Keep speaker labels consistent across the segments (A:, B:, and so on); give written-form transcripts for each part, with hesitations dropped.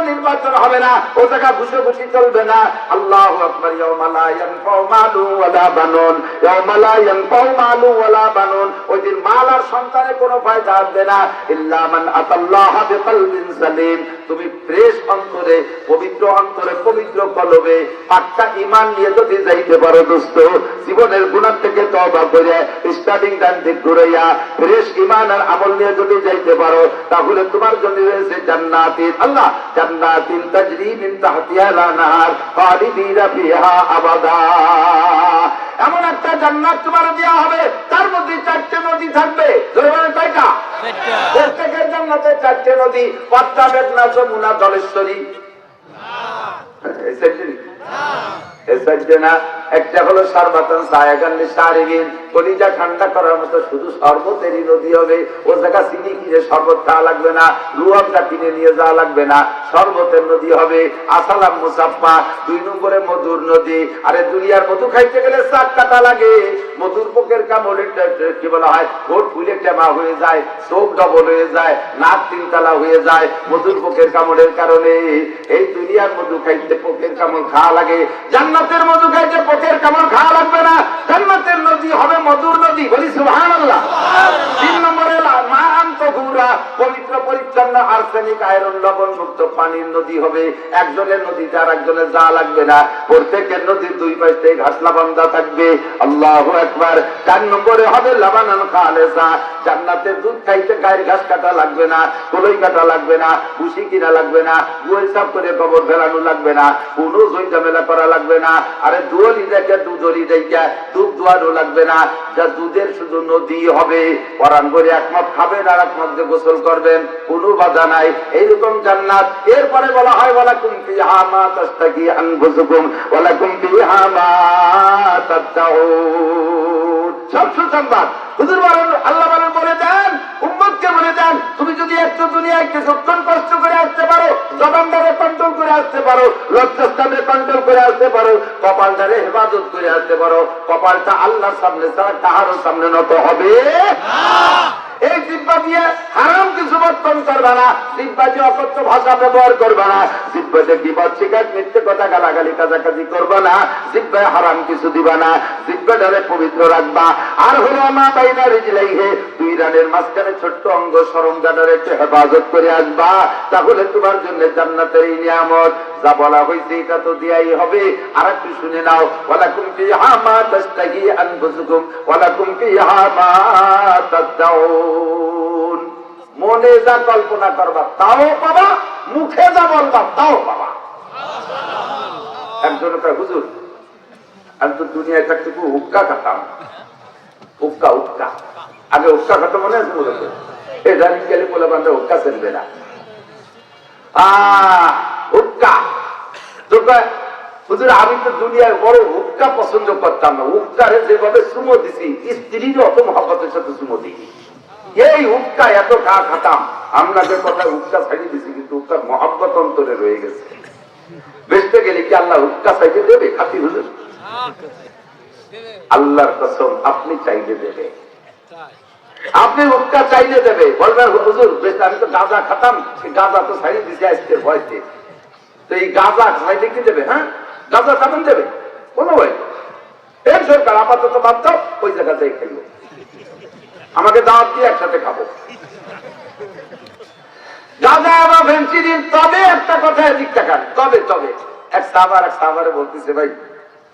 A: নির্বাচন হবে না, ও জায়গা ঘুষি চলবে না। আল্লাহু আকবার। ইয়াউমা লা ইয়ানফাউ মালু ওয়ালা বানুন, ইয়াউমা লা ইয়ানফাউ মালু ওয়ালা বানুন, ওই দিন মাল আর সন্তানের কোনো ফায়দা হবে না, ইল্লা মান আতাল্লাহা বিকলবিন সালিম। তুমি ফ্রেশ অন্তরে, পবিত্র অন্তরে, পবিত্র কলবে পাক্কা ঈমান নিয়ে যদি যাইতে পারো দোস্ত, জীবনের গুনাহ থেকে তওবা করে স্টার্টিং টাইম থেকে ঘুরাইয়া ফ্রেশ ঈমান আর আমল নিয়ে যদি যাইতে পারো, তাহলে তোমার জন্য রয়েছে জান্নাতিন, আল্লাহ জান্নাতিন তাজরি মিন তাহতিহাল আনহার খালিদিনা ফিহা আবাদা। এমন একটা জান্নাত তোমার দেওয়া হবে, তার মধ্যে 4টে নদী থাকবে। ধরে কয়টা? প্রত্যেকের জান্নাতে 4টে নদী। পদ্মা, মেঘনা, যমুনা, জলেশ্বরী। একটা হলো সারবাতান সায়াগান লিসারিবিন, কলিজা ঠান্ডা করার মতো শুধু শরবতেরই নদী হবে। ও জায়গা চিনি কিনে শরবত খাওয়া লাগবে না, রুয়াবজা কিনে নিয়ে যাওয়া লাগবে না, শরবতের নদী হবে। আসালাম মুসাফা, 2 নম্বরে মধুর নদী। আরে দুনিয়ার মধু খাইতে গেলে 4 কাটা লাগে। মধুর পোকের কামড়ে কি বলা হয়, ঠোঁট ফুলে টেমা হয়ে যায়, চোখ ডবল হয়ে যায়, নাক 3 তালা হয়ে যায় মধুর পোকের কামড়ের কারণে। এই দুনিয়ার মধু খাইতে পোকের কামড় খাওয়া লাগে, জান্নাতের মধু খাইতে পোকের কামড় খাওয়া লাগবে না। জান্নাতের নদী হবে মধুর নদী, বলি সুবহানাল্লাহ। 3 নম্বরে মা আনতহুরা, পবিত্র পরিচ্ছন্ন আর্সেনিক আয়রন লবণ মুক্ত পানির নদী হবে। একজনের নদীতে আর একজনের যা লাগবে না, প্রত্যেকের নদীর 2 পাশে ঘাসলা বান্ধা থাকবে। আল্লাহু আকবার। 4 নম্বরে হবে লাবানান খালেসা, জান্নাতের দুধ খাইতে গায়ের ঘাস কাটা লাগবে না, কলই কাটা লাগবে না, ভুসি কিনা লাগবে না, গোল সাফ করে গোবর ফেলানো লাগবে না, কোনো ঝামেলা করা লাগবে না। আরে দুধলি দেখে দুধলি দেখে দুধ দোয়ানো লাগবে না, যা দুধের শুধু নদী হবে। পরান করে একমত খাবেন আর একমত যে গোসল করবেন, কোনো বাধা নাই। এইরকম জান্নাত। এরপরে বলা হয় ওয়ালাকুম ফিহা মা তাশতাকি আনফুসুকুম ওয়ালাকুম ফিহা মা তাদউন। সব সুসংবাদ। হুজুর বলেন, আল্লাহ বলেন, বলে দেন উম্মতকে, বলে দেন তুমি যদি একটু দুনিয়ায় কিছুক্ষণ কষ্ট করে আসতে পারো, জবানটারে কন্ট্রোল করে আসতে পারো, লজ্জাস্থানে কন্ট্রোল করে আসতে পারো, কপালটারে হেফাজত করে আসতে পারো, কপালটা আল্লাহর সামনে ছাড়া কাহারও সামনে নত হবে না। এই জিহ্বা দিয়ে হারাম কিছু বর্তন করবে না, জিহ্বা দিয়ে অকথ্য ভাষা ব্যবহার করবে না, জিহ্বাতে গীবত শিকায়ত মিথ্যে কথা গালাগালি কাজাকাজি করবে না, জিহ্বায় হারাম কিছু দিবা না, জিহ্বাটারে পবিত্র রাখবা। আর হলো মা বাইনা রিজলাইহি, 2 রানের মাঝখানে ছোট্ট অঙ্গ সরঞ্জাটারে একটু হেফাজত করে আসবা, তাহলে তোমার জন্য জান্নাতের এই নিয়ামত যা বলা হয়েছে এটা তো দেয়াই হবে। আর একটু শুনে নাও, ওয়ালাকুম ফিহা মা তাশতাহি আনফুসুকুম ওয়ালাকুম ফিহা মা তাদউন। মনে যা কল্পনা করবা তাও পাবা, মুখে যা বলবা তাও পাবা। একজন কয়, হুজুর আমি তো দুনিয়ায় থাকতে খুব হুক্কা খাতাম। হুক্কা হুক্কা আগে হুক্কা খাতাম, মনে আছে? বলে এই রানি গেলে বলে বান্ধব হুক্কা চলবে না। হুক্কা তো হুজুর আমি তো দুনিয়ার বড় হুক্কা পছন্দ করতাম না, হুক্কারে যেভাবে সুমো দিছি, স্ত্রীর অত মহব্বতের সাথে সুমো দিই। এই হুক্কা এত গা খাতাম, আপনাকে কথা হুক্কা ছাড়িয়ে দিছি, কিন্তু হুক্কার মহব্বত অন্তরে রয়ে গেছে। বেচতে গেলে কি আল্লাহ হুক্কা চাইতে দেবে? খাতি হুজুর আল্লাহর কসম আপনি চাইলে দেবে, আপনি হুক্কা চাইলে দেবে। বলবেন হুজুর আমি তো গাঁজা খাতাম, গাঁজা তো ছাড়িয়ে দিছি আজকে ভয়তে, তো এই গাঁজা খাইতে কি দেবে? হ্যাঁ, গাঁজা খাবেন দেবে কোনো ভয়। এর সরকার আপাতত বাদ দাও, ওই জায়গাতেই খাইব, আমাকে দাওয়াত দিয়ে একসাথে খাবো গাঁজা বা ফেন্সিডিল। তবে একটা কথা এদিক টাকান, তবে তবে এক সাহাবারে বলতেছে, ভাই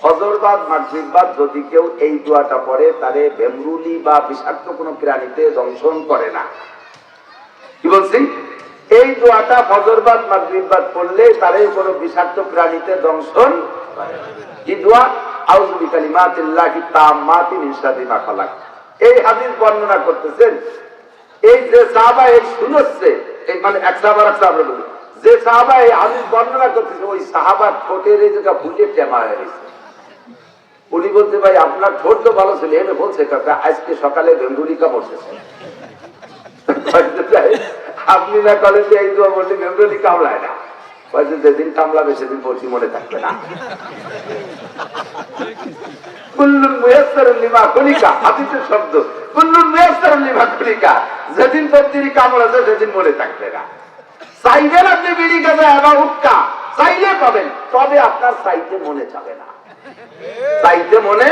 A: ফজরবাদ মাগরিববাদ যদি কেউ এই দোয়াটা পড়ে, তারে ভেমরুলি বা বিষাক্ত কোনো প্রাণীতে দংশন করে না। কি বলছি? এই দোয়াটা ফজরবাদ মাগরিববাদ পড়লে তারে কোনো বিষাক্ত প্রাণীতে দংশন করে না। কি দোয়া? আউযু বিকালিমাতিল্লাহি তাম্মাতি মিন শাররি মা খালাক। এই হাদিস বর্ণনা করতেছেন এই যে সাহাবা এই শুনছে, এই মানে এক সাহাবার বলি, যে সাহাবা এই হাদিস বর্ণনা করতেছে, ওই সাহাবার ঠোঁটের এই জায়গা ফুটে টেমা হয়ে গেছে। উনি বলতে, ভাই আপনার ঠোঁট তো ভালো ছিল, এনে বলছে কাকা আজকে সকালে ভেমরুলি কামড়েছে। আপনি না কলেজে এই দোয়া বললে ভেমরুলি কামড়ায় না, যেদিন কামড়াবে সেদিন বলছি মনে থাকবে না। কুল্লুন মুয়াসসারুন লিমা খুলিকা, হাদিসের শব্দ, কুল্লুন মুয়াসসারুন লিমা খুলিকা, যেদিন তকদিরে কামড়াবে সেদিন মনে থাকবে না। চাইবেন আপনি বিড়ি গাঁজা এবার উটকা চাইলে পাবেন, তবে আপনার চাইতে মনে যাবে না, চাইতে মনে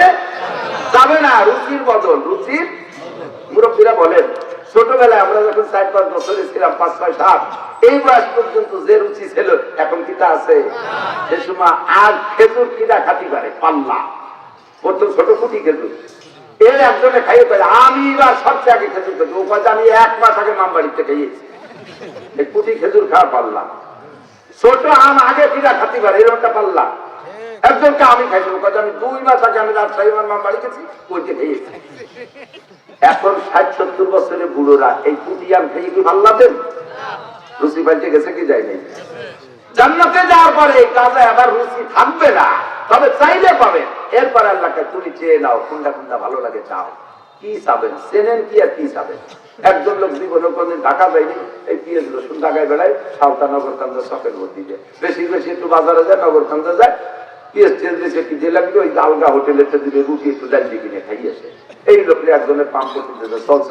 A: যাবে না। রুচির বদল, রুচির মুরব্বীরা বলেন ছোটবেলায় আমরা যখন 4-5 বছরে ছিলাম, 5-6-7 এই বয়স পর্যন্ত যে রুচি ছিল এখন কি তা আছে? সে সময় আর খেজুর কিনা খাতি পারে পাল্লা, প্রথম ছোট কুটি খেজুর, এর একজনে খাইয়ে পারে আমি এবার সবচেয়ে আগে খেজুর খেতে, ও কথা আমি 1 মাস আগে মামবাড়িতে খাইয়েছি, এই কুটি খেজুর খাওয়া পাল্লা, ছোট আম আগে কিনা খাতি পারে এরকমটা পাল্লা, একজনকে আমি খাইছি, ও কথা আমি 2 মাস আগে আমি রাজশাহী মামবাড়ি গেছি ওইটা খেয়েছি। এখন 60-70 বছরের বুড়োরা এই কুটি আম খেয়ে কি ভাল লাগেন? রুচি পাল্টে গেছে কি যায় নাই? জান্নাতে যাওয়ার পরে এই কাজে আবার রুচি থাকবে না, তবে চাইলে পাবেন। এরপর আল্লাহকে তুমি চেয়ে নাও, কোনটা কোনটা ভালো লাগে চাও, কি চাবেন, চেনেন কি আর কি চাবেন। একজন লোক জীবনে কোনদিন ঢাকা যায়নি, এই পিঁয়াজ রসুন ঢাকায় বেড়ায়, সালতা নগরকান্দা শখের ভর্তি যায়, বেশি বেশি একটু বাজারে যায়, নগরকান্দা যায়, পিঁয়াজ টেজ দিয়েছে কি দিয়ে লাগবে, ওই আলগা হোটেলে দিবে রুটি একটু ডাল দিয়ে কিনে খাইয়েছে। এই লোকের একজনের পাম্প করতে চলছে।